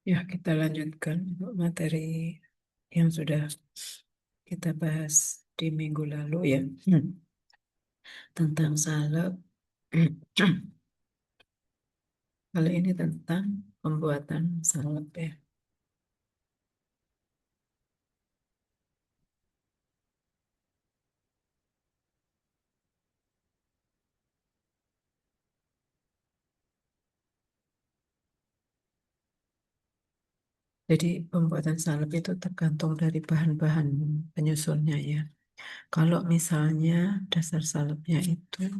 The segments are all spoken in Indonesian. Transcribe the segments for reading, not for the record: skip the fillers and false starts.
Ya, kita lanjutkan materi yang sudah kita bahas di minggu lalu ya, tentang salep. Kali ini tentang pembuatan salep ya. Jadi pembuatan salep itu tergantung dari bahan-bahan penyusunnya ya. Kalau misalnya dasar salepnya itu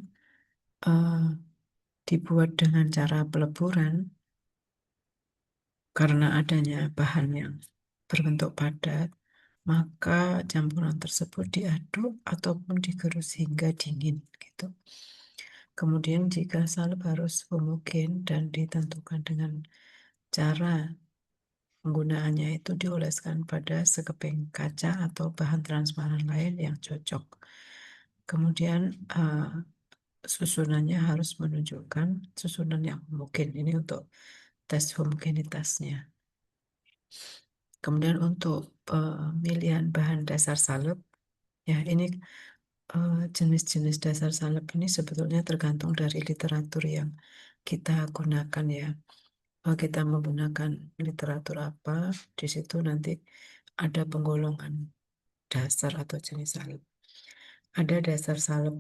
eh, dibuat dengan cara peleburan karena adanya bahan yang berbentuk padat, maka campuran tersebut diaduk ataupun digerus hingga dingin gitu. Kemudian jika salep harus homogen dan ditentukan dengan cara penggunaannya itu dioleskan pada sekeping kaca atau bahan transparan lain yang cocok. Kemudian susunannya harus menunjukkan susunan yang homogen. Ini untuk tes homogenitasnya. Kemudian untuk pemilihan bahan dasar salep, ya ini jenis-jenis dasar salep ini sebetulnya tergantung dari literatur yang kita gunakan ya. Kita menggunakan literatur apa, di situ nanti ada penggolongan dasar atau jenis salep. Ada dasar salep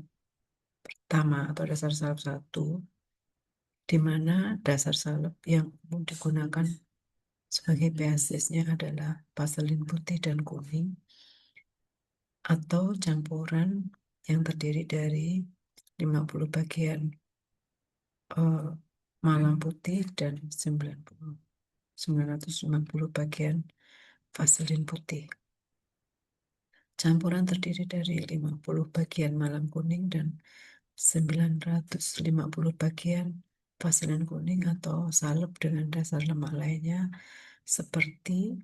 pertama atau dasar salep satu, di mana dasar salep yang digunakan sebagai basisnya adalah vaselin putih dan kuning atau campuran yang terdiri dari 50 bagian eh, malam putih dan 950 bagian vaselin putih. Campuran terdiri dari 50 bagian malam kuning dan 950 bagian vaselin kuning atau salep dengan dasar lemak lainnya seperti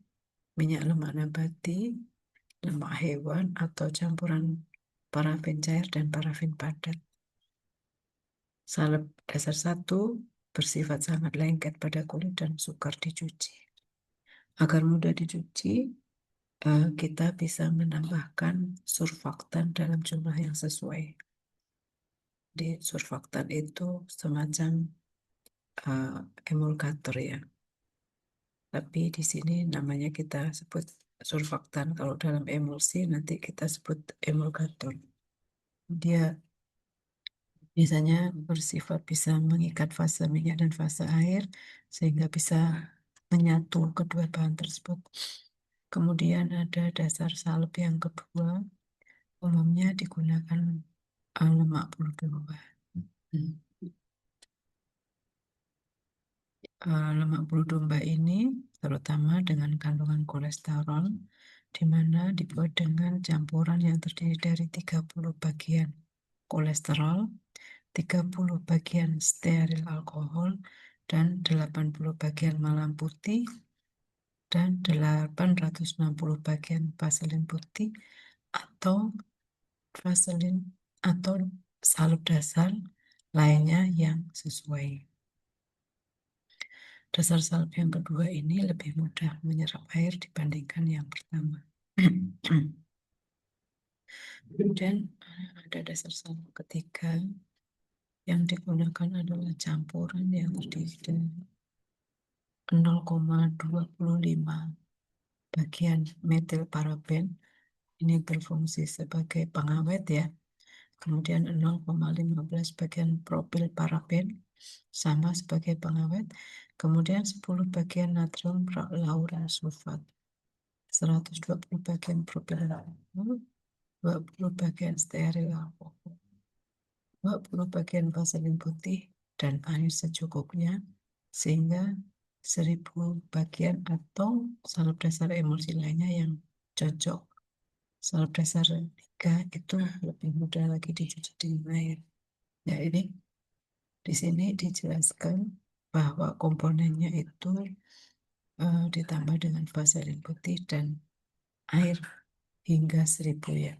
minyak lemak nabati, lemak hewan, atau campuran parafin cair dan parafin padat. Salep dasar satu bersifat sangat lengket pada kulit dan sukar dicuci. Agar mudah dicuci, kita bisa menambahkan surfaktan dalam jumlah yang sesuai. Di surfaktan itu semacam emulgator ya. Tapi di sini namanya kita sebut surfaktan. Kalau dalam emulsi nanti kita sebut emulgator. Dia biasanya bersifat bisa mengikat fase minyak dan fase air sehingga bisa menyatu kedua bahan tersebut. Kemudian ada dasar salep yang kedua, umumnya digunakan lemak puluh domba. Hmm. Lemak puluh domba ini terutama dengan kandungan kolesterol, di mana dibuat dengan campuran yang terdiri dari 30 bagian kolesterol, 30 bagian steril alkohol, dan 80 bagian malam putih, dan 860 bagian vaselin putih atau vaselin atau salep dasar lainnya yang sesuai. Dasar salep yang kedua ini lebih mudah menyerap air dibandingkan yang pertama. Kemudian ada dasar salep ketiga yang digunakan adalah campuran yang terdiri dari 0,25 bagian metil paraben. Ini berfungsi sebagai pengawet ya. Kemudian 0,15 bagian propil paraben sama sebagai pengawet. Kemudian 10 bagian natrium lauren sulfat, 120 bagian propil alkohol, 20 bagian steril alkohol, 20 bagian vaselin putih, dan air secukupnya, sehingga 1000 bagian atau salep dasar emulsi lainnya yang cocok. Salep dasar 3 itu lebih mudah lagi dicuci dengan air. Ya, ini di sini dijelaskan bahwa komponennya itu ditambah dengan vaselin putih dan air hingga 1000 ya,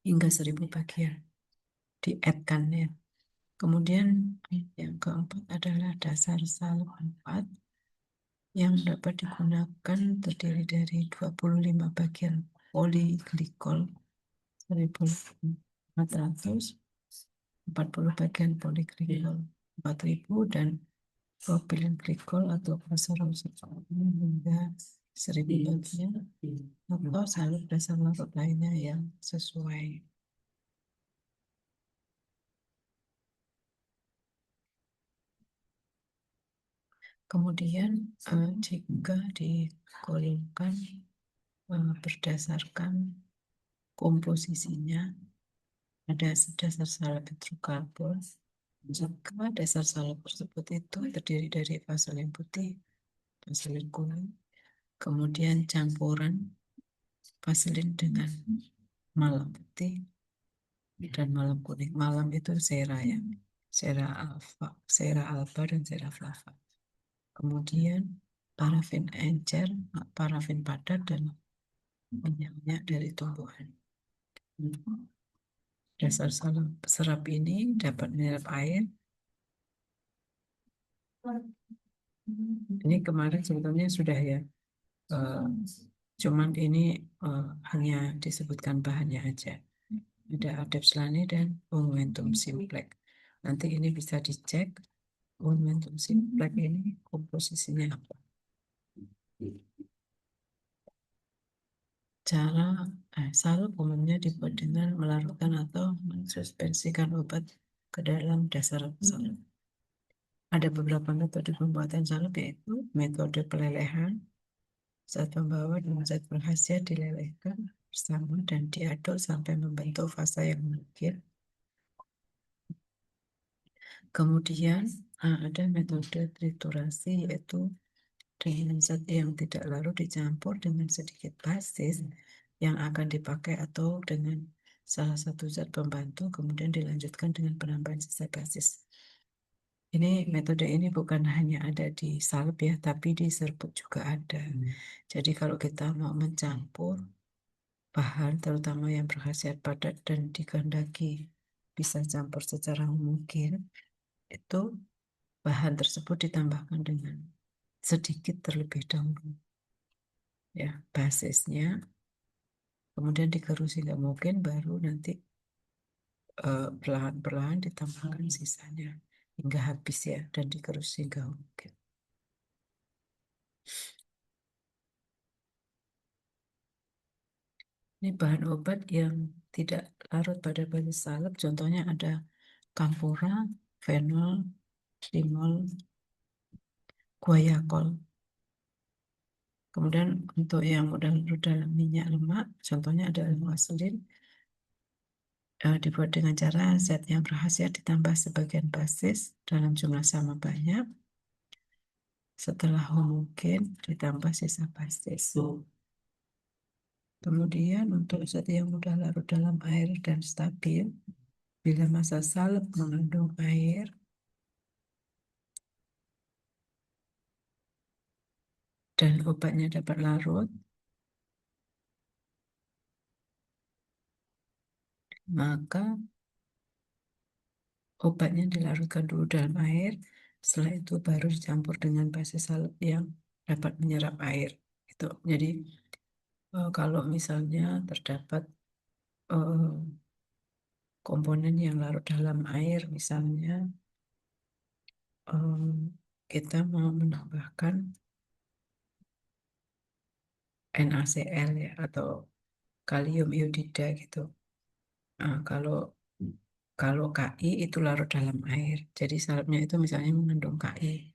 hingga 1000 bagian di-add-kan ya. Kemudian yang keempat adalah dasar salep 4 yang dapat digunakan terdiri dari 25 bagian poliglikol 1440 bagian poliglikol 4000 dan propilin glikol atau glukosa hingga 1000 bagian atau salur dasar larut lainnya yang sesuai. Kemudian jika digolongkan berdasarkan komposisinya, ada dasar salep hidrokarbon. Jika dasar salep tersebut itu terdiri dari vaselin putih, vaselin kuning, kemudian campuran vaselin dengan malam putih dan malam kuning. Malam itu sera ya, sera alfa dan sera flava. Kemudian parafin encer, parafin padat dan minyak dari tumbuhan. Dasar serap ini dapat menyerap air. Ini kemarin sebetulnya sudah ya, cuman ini hanya disebutkan bahannya aja. Ada adepslane dan momentum simplex. Nanti ini bisa dicek momentum simplex ini komposisinya apa. Cara salep umumnya dibuat dengan melarutkan atau mensuspensikan obat ke dalam dasar salep. Ada beberapa metode pembuatan salep, yaitu metode pelelehan. Zat pembawa dan zat berkhasiat dilelehkan bersama dan diaduk sampai membentuk fasa yang mungkin. Kemudian ada metode triturasi, yaitu dengan zat yang tidak larut dicampur dengan sedikit basis yang akan dipakai atau dengan salah satu zat pembantu, kemudian dilanjutkan dengan penambahan sisa basis. Metode ini bukan hanya ada di salep ya, tapi di serbuk juga ada. Jadi kalau kita mau mencampur bahan terutama yang berkhasiat padat dan dikehendaki bisa campur secara mungkin, itu bahan tersebut ditambahkan dengan sedikit terlebih dahulu ya basisnya, kemudian digerus hingga mungkin, baru nanti perlahan-perlahan ditambahkan sisanya hingga habis ya, dan digerus hingga mungkin. Ini bahan obat yang tidak larut pada basis salep, contohnya ada kampura, fenol, limol, guayakol. Kemudian untuk yang udah larut dalam minyak lemak, contohnya ada vaselin, dibuat dengan cara zat yang berkhasiat ditambah sebagian basis dalam jumlah sama banyak. Setelah mungkin ditambah sisa basis. Kemudian untuk zat yang mudah larut dalam air dan stabil, bila massa salep mengandung air, dan obatnya dapat larut, maka obatnya dilarutkan dulu dalam air, setelah itu baru dicampur dengan basis salep yang dapat menyerap air. Itu. Jadi kalau misalnya terdapat komponen yang larut dalam air, misalnya kita mau menambahkan NaCl ya, atau kalium iodida gitu. Nah, kalau Ki itu larut dalam air, jadi salepnya itu misalnya mengandung Ki.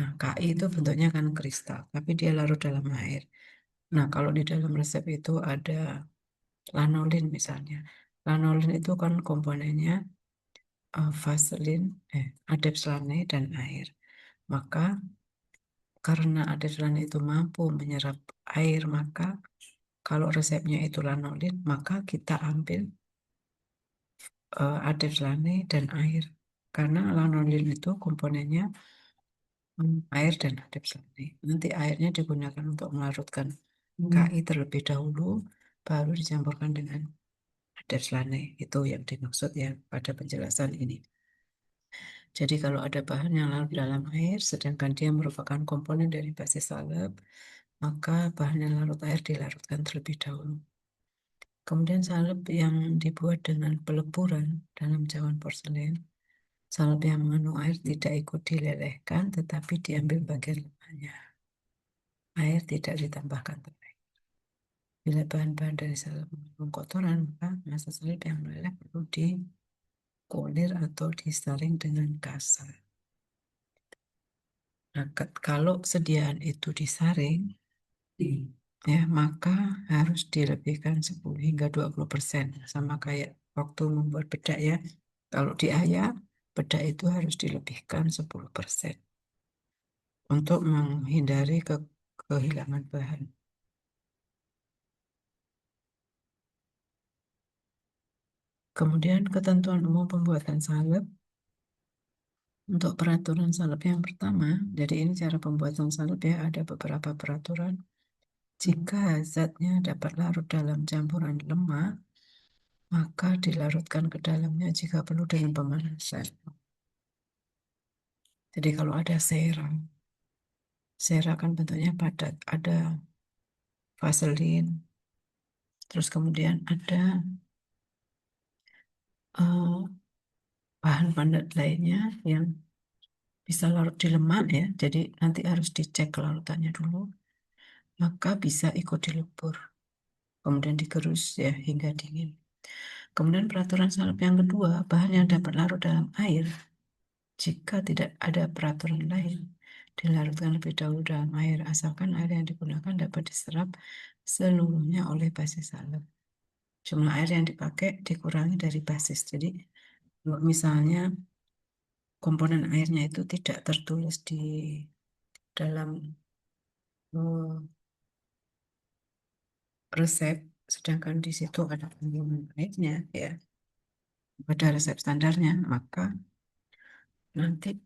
Nah, Ki itu bentuknya kan kristal, tapi dia larut dalam air. Nah, kalau di dalam resep itu ada lanolin misalnya. Lanolin itu kan komponennya vaselin, adepslane dan air. Maka karena adepslane itu mampu menyerap air, maka kalau resepnya itu lanolin, maka kita ambil adepslane dan air. Karena lanolin itu komponennya air dan adepslane. Nanti airnya digunakan untuk melarutkan Ki terlebih dahulu, baru dicampurkan dengan adepslane. Itu yang dimaksud ya pada penjelasan ini. Jadi kalau ada bahan yang larut dalam air, sedangkan dia merupakan komponen dari base salep, maka bahan yang larut air dilarutkan terlebih dahulu. Kemudian salep yang dibuat dengan peleburan dalam cawan porselen, salep yang mengandung air tidak ikut dilelehkan, tetapi diambil bagian lemahnya. Air tidak ditambahkan terlebih. Bila bahan-bahan dari salep mengandung kotoran, maka massa salep yang meleleh perlu dikulir atau disaring dengan kasar. Nah, kalau sediaan itu disaring, ya, maka harus dilebihkan 10 hingga 20%. Sama kayak waktu membuat bedak ya. Kalau diayak, bedak itu harus dilebihkan 10% untuk menghindari kehilangan bahan. Kemudian ketentuan umum pembuatan salep. Untuk peraturan salep yang pertama, jadi ini cara pembuatan salep ya, ada beberapa peraturan. Jika zatnya dapat larut dalam campuran lemak, maka dilarutkan ke dalamnya jika perlu dengan pemanasan. Jadi kalau ada sera kan bentuknya padat, ada vaselin, terus kemudian ada bahan padat lainnya yang bisa larut di lemak ya, jadi nanti harus dicek kelarutannya dulu, maka bisa ikut dilebur, kemudian digerus ya hingga dingin. Kemudian peraturan salep yang kedua, bahan yang dapat larut dalam air, jika tidak ada peraturan lain, dilarutkan lebih dahulu dalam air, asalkan air yang digunakan dapat diserap seluruhnya oleh basis salep. Jumlah air yang dipakai dikurangi dari basis. Jadi, misalnya komponen airnya itu tidak tertulis di dalam resep, sedangkan di situ ada kandungan airnya, ya, pada resep standarnya, maka nanti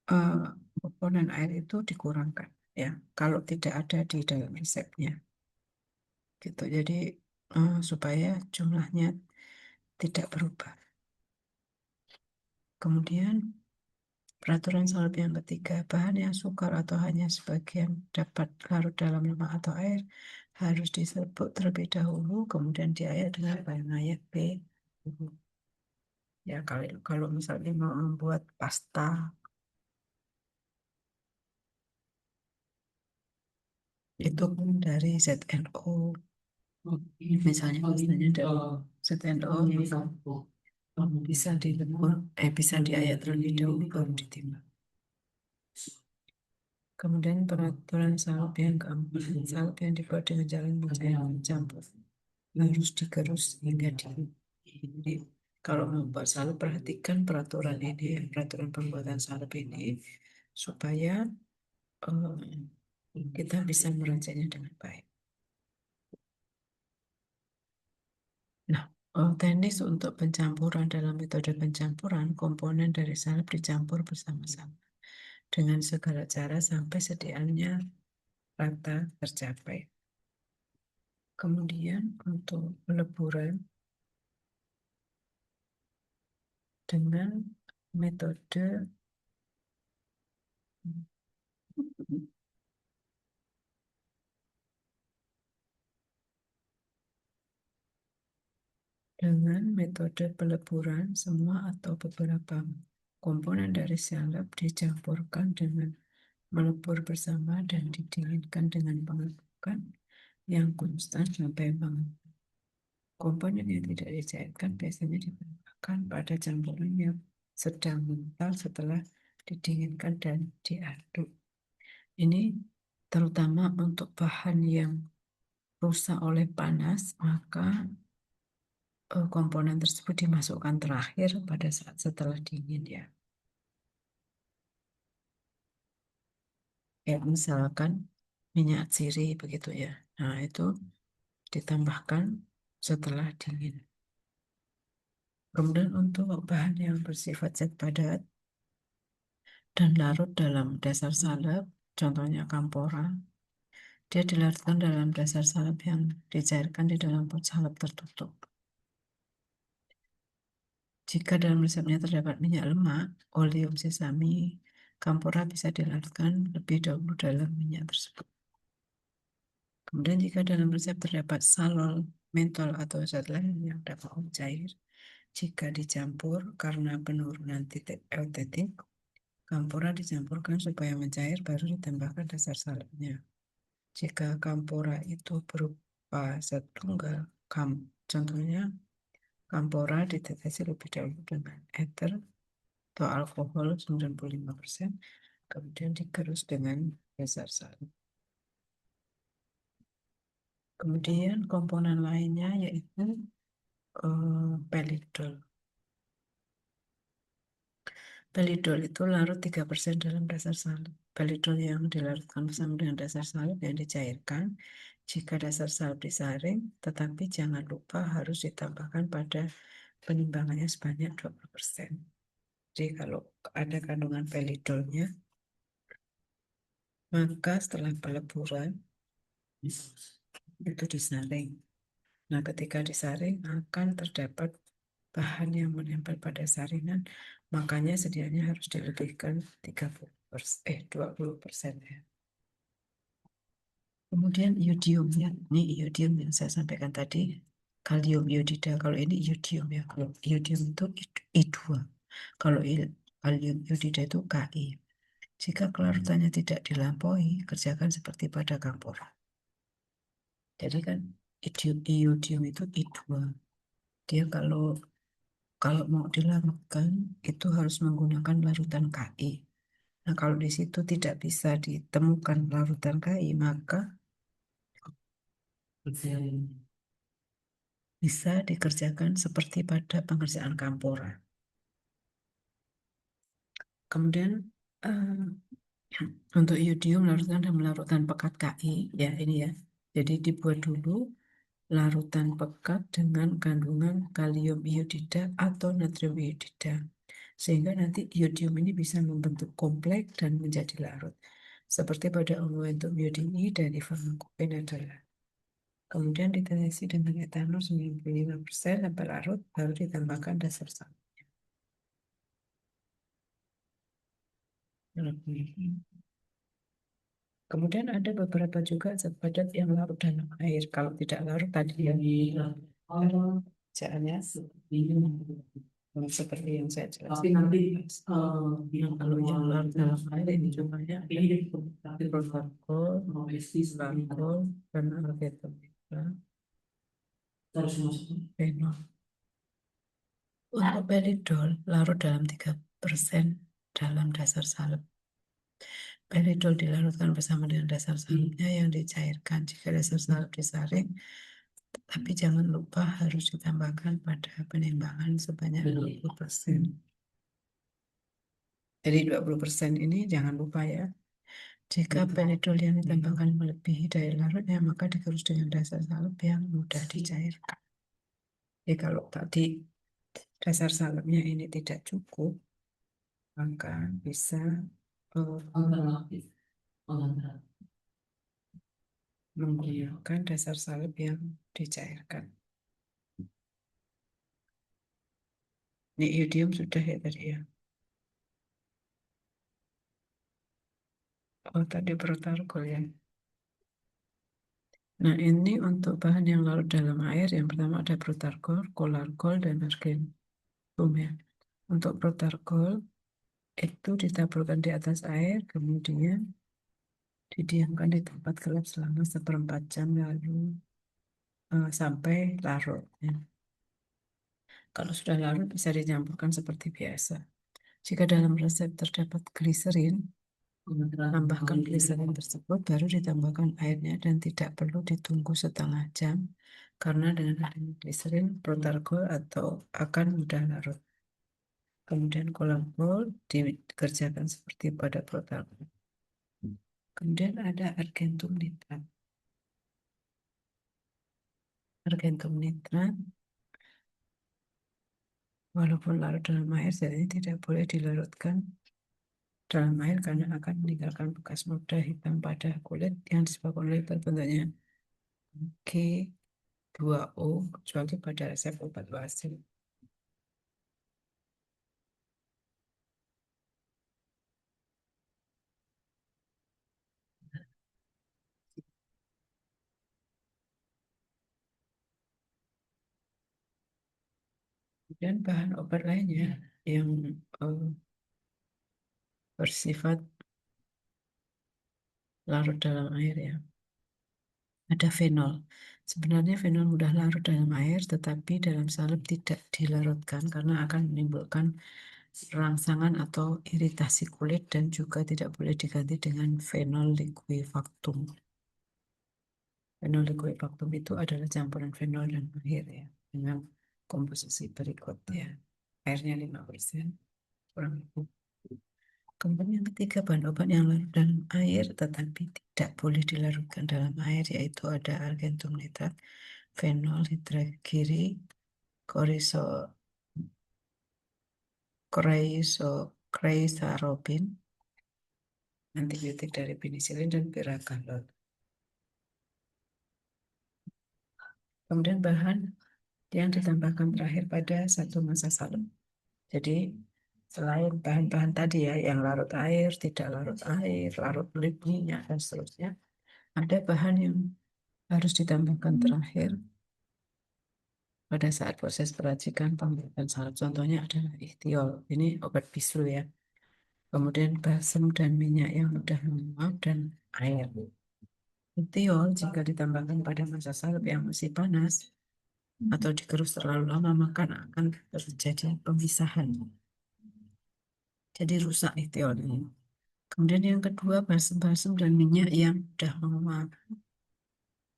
eh, komponen air itu dikurangkan, ya, kalau tidak ada di dalam resepnya, gitu. Jadi supaya jumlahnya tidak berubah. Kemudian peraturan salep yang ketiga, bahan yang sukar atau hanya sebagian dapat larut dalam lemak atau air harus diserbuk terlebih dahulu, kemudian diayak dengan bahan ayak B. Ya, kalau misalnya mau membuat pasta, itu pun dari ZNO. Misalnya pastanya dari ZNO, bisa dilebur, bisa diayak terlebih dahulu baru ditimbang. Kemudian peraturan salep yang keempat, salep yang dibuat dengan jalan mencampur harus digerus hingga dingin. Jadi kalau membuat salep perhatikan peraturan ini, peraturan pembuatan salep ini supaya kita bisa meraciknya dengan baik. Nah, teknis untuk pencampuran dalam metode pencampuran komponen dari salep dicampur bersama-sama dengan segala cara sampai sediaannya rata tercapai. Kemudian untuk peleburan dengan metode peleburan semua atau beberapa komponen dari salep dicampurkan dengan melebur bersama dan didinginkan dengan pengelukan yang konstan sampai banget. Komponen yang tidak dicairkan biasanya ditambahkan pada campuran yang sedang mengental setelah didinginkan dan diaduk. Ini terutama untuk bahan yang rusak oleh panas, maka komponen tersebut dimasukkan terakhir pada saat setelah dingin ya. Ya, misalkan minyak sirih begitu ya. Nah, itu ditambahkan setelah dingin. Kemudian untuk bahan yang bersifat zat padat dan larut dalam dasar salep, contohnya kampora, dia dilarutkan dalam dasar salep yang dicairkan di dalam pot salep tertutup. Jika dalam resepnya terdapat minyak lemak, oleum sesame, kampora bisa dilarutkan lebih dahulu dalam minyak tersebut. Kemudian jika dalam resep terdapat salol, mentol, atau zat lain yang dapat mencair, jika dicampur karena penurunan titik eutetik, kampora dicampurkan supaya mencair baru ditambahkan dasar salepnya. Jika kampora itu berupa zat tunggal, contohnya kampora ditetesi lebih dahulu dengan ether atau alkohol 95%, kemudian digerus dengan dasar salep. Kemudian komponen lainnya yaitu pelidol. Pelidol itu larut 3% dalam dasar salep. Pelidol yang dilarutkan bersama dengan dasar salep yang dicairkan jika dasar salep disaring, tetapi jangan lupa harus ditambahkan pada penimbangannya sebanyak 20%. Jadi kalau ada kandungan pelidolnya, maka setelah peleburan itu disaring. Nah, ketika disaring akan terdapat bahan yang menempel pada saringan, makanya sedianya harus dilebihkan 20% ya. Kemudian iodium ya, ini iodium yang saya sampaikan tadi, kalium iodida. Kalau ini iodium ya, kalau iodium itu I2, kalau kalium iodida itu Ki. Jika kelarutannya tidak dilampaui, kerjakan seperti pada kampora. Jadi kan iodium itu I2. Dia kalau mau dilarutkan itu harus menggunakan larutan Ki. Nah, kalau di situ tidak bisa ditemukan larutan Ki, maka bisa dikerjakan seperti pada pengerjaan kampora. Kemudian untuk iodium larutan dan melarutan pekat Ki, ya ini ya. Jadi dibuat dulu larutan pekat dengan kandungan kalium iodida atau natrium iodida. Sehingga nanti iodium ini bisa membentuk kompleks dan menjadi larut. Seperti pada momentum iodin I dari farmakopen adalah. Kemudian ditenesi dengan etanol 95% sampai larut, baru ditambahkan dasar salep. Kemudian ada beberapa juga zat padat yang larut dalam air. Kalau tidak larut tadi yang bacaannya seperti yang saya jelaskan. Kalau yang larut dalam air ini jumlahnya ada protakol, glikol, dan alketonida, fenol. Untuk peridol larut dalam 3% dalam dasar salep. Peridol dilarutkan bersama dengan dasar salepnya yang dicairkan. Jika dasar salep disaring, tapi jangan lupa harus ditambahkan pada penimbangan sebanyak 20%. Jadi 20% ini jangan lupa ya. Jika peridol yang ditambahkan melebihi daya larutnya, maka digerus dengan dasar salep yang mudah dicairkan. Jadi kalau tadi dasar salepnya ini tidak cukup, maka bisa menggunakan dasar salep yang dicairkan. Ini iodium sudah ya tadi ya. Oh tadi protarkol ya. Nah ini untuk bahan yang larut dalam air, yang pertama ada protarkol, kolarkol, dan argentum ya. Untuk protarkol itu ditaburkan di atas air, kemudian didiamkan di tempat gelap selama 1/4 jam lalu sampai larut ya. Kalau sudah larut bisa dicampurkan seperti biasa. Jika dalam resep terdapat gliserin, tambahkan gliserin tersebut, baru ditambahkan airnya dan tidak perlu ditunggu 1/2 jam karena dengan adanya gliserin, protarkol atau akan mudah larut. Kemudian kolarkol dikerjakan seperti pada protarkol. Kemudian ada argentum nitrat. Argentum nitrat walaupun larut dalam air, jadi tidak boleh dilarutkan dalam air karena akan meninggalkan bekas noda hitam pada kulit yang disebabkan oleh terbentuknya G2O kecuali pada resep obat wasit. Dan bahan obat lainnya yang bersifat larut dalam air ya. Ada fenol. Sebenarnya fenol mudah larut dalam air, tetapi dalam salep tidak dilarutkan karena akan menimbulkan rangsangan atau iritasi kulit dan juga tidak boleh diganti dengan fenol liquefactum. Fenol liquefactum itu adalah campuran fenol dan air ya, dengan komposisi berikut ya. Airnya 5%, kurang lebih. Kemudian yang ketiga, bahan obat yang larut dalam air tetapi tidak boleh dilarutkan dalam air, yaitu ada argentum nitrat, fenol hidragiri, koriso, kreisarobin, antibiotik dari penisilin dan piragalon. Kemudian bahan yang ditambahkan terakhir pada satu masa salep. Jadi selain bahan-bahan tadi ya, yang larut air, tidak larut air, larut minyak, dan seterusnya, ada bahan yang harus ditambahkan terakhir pada saat proses peracikan pembuatan salep. Contohnya adalah ikhtiol. Ini obat bisu ya. Kemudian balsem dan minyak yang mudah menguap dan air. Ikhtiol jika ditambahkan pada masa salep yang masih panas atau digerus terlalu lama, maka akan terjadi pemisahan. Jadi rusak ikhtiol ini. Kemudian yang kedua, balsem-balsem dan minyak yang mudah menguap.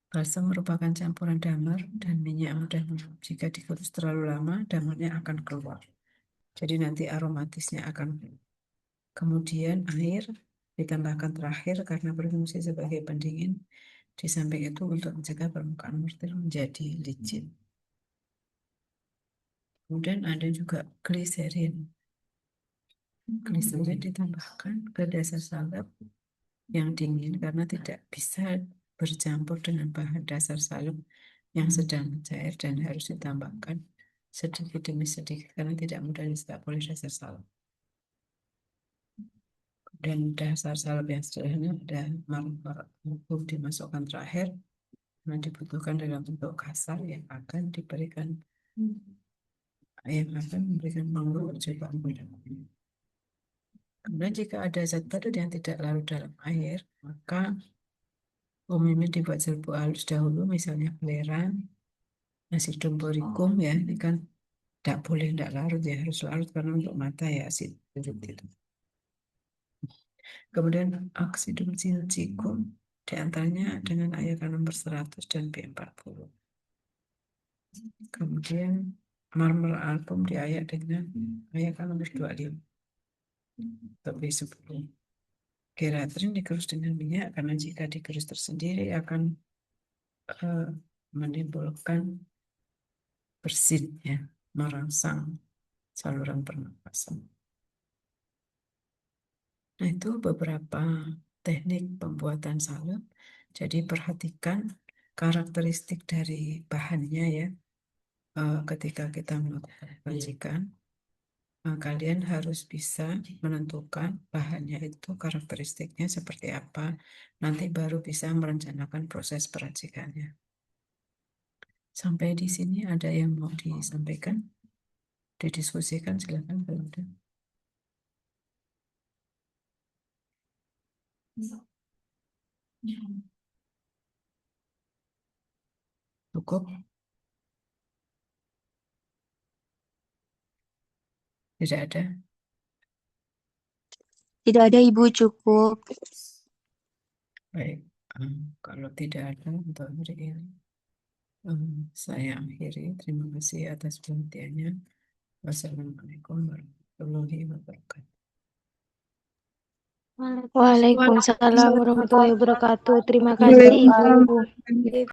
Balsem merupakan campuran damar dan minyak yang mudah menguap. Jika digerus terlalu lama, damarnya akan keluar. Jadi nanti aromatisnya akan keluar. Kemudian air ditambahkan terakhir karena berfungsi sebagai pendingin. Di samping itu untuk mencegah permukaan mortir menjadi licin. Kemudian ada juga gliserin. Gliserin ditambahkan ke dasar salep yang dingin karena tidak bisa bercampur dengan bahan dasar salep yang sedang mencair dan harus ditambahkan sedikit demi sedikit karena tidak mudah diserap oleh dasar salep. Dan dasar salep yang sederhana ada marmer empuk dimasukkan terakhir karena dibutuhkan dalam bentuk kasar yang akan memberikan pengaruh percobaan pada kulit. Kemudian jika ada zat badan yang tidak larut dalam air, maka umumnya dibuat serbuk halus dahulu, misalnya belerang, asidum borikum ya, ini kan tidak boleh tidak larut ya, harus larut karena untuk mata ya asid borik itu. Kemudian oksidum silicikum diantaranya dengan ayakan nomor 100 dan B40. Kemudian marmer album diayak dengan ayakan nomor 25 atau B10. Keratrin digerus dengan minyak karena jika digerus tersendiri akan menimbulkan bersin ya, merangsang saluran pernapasan. Nah, itu beberapa teknik pembuatan salep. Jadi perhatikan karakteristik dari bahannya ya. Ketika kita melakukan racikan, kalian harus bisa menentukan bahannya itu karakteristiknya seperti apa. Nanti baru bisa merencanakan proses peracikannya. Sampai di sini ada yang mau disampaikan, didiskusikan, silakan kalau ada. Cukup? Tidak ada? Tidak ada, Ibu, cukup. Baik, kalau tidak ada untuk hari ini, saya akhiri. Terima kasih atas perhatiannya. Wassalamualaikum warahmatullahi wabarakatuh. Waalaikumsalam warahmatullahi wabarakatuh. Terima kasih, Ibu.